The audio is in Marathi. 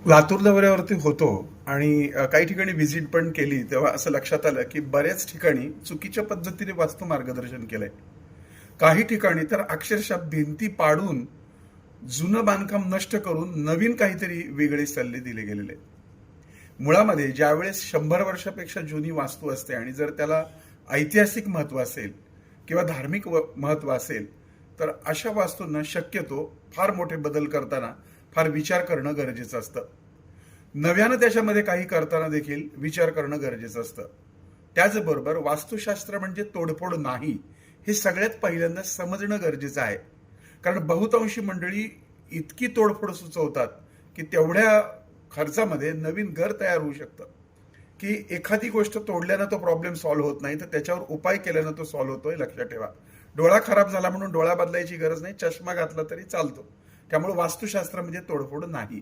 लातूर दौऱ्यावरती होतो आणि काही ठिकाणी व्हिजिट पण केली तेव्हा असं लक्षात आलं की बऱ्याच ठिकाणी चुकीच्या पद्धतीने वास्तू मार्गदर्शन केलंय. काही ठिकाणी तर अक्षरशः भिंती पाडून जुनं बांधकाम नष्ट करून नवीन काहीतरी वेगळे सल्ले दिले गेलेले आहेत. मुळामध्ये ज्यावेळेस 100 वर्षापेक्षा जुनी वास्तू असते आणि जर त्याला ऐतिहासिक महत्व असेल किंवा धार्मिक महत्व असेल तर अशा वास्तूंना शक्यतो फार मोठे बदल करताना फार विचार करणं गरजेचं असतं. नव्यानं त्याच्यामध्ये काही करताना देखील विचार करणं गरजेचं असतं. त्याचबरोबर वास्तुशास्त्र म्हणजे तोडफोड नाही हे सगळ्यात पहिल्यांदा समजणं गरजेचं आहे. कारण बहुतांशी मंडळी इतकी तोडफोड सुचवतात की तेवढ्या खर्चामध्ये नवीन घर तयार होऊ शकतं, की एखादी गोष्ट तोडल्यानं तो प्रॉब्लेम सॉल्व्ह होत नाही तर त्याच्यावर उपाय केल्यानं तो सॉल्व्ह होतोय. लक्षात ठेवा, डोळा खराब झाला म्हणून डोळा बदलायची गरज नाही, चष्मा घातला तरी चालतो. त्यामुळे वास्तुशास्त्र म्हणजे तोडफोड नाही.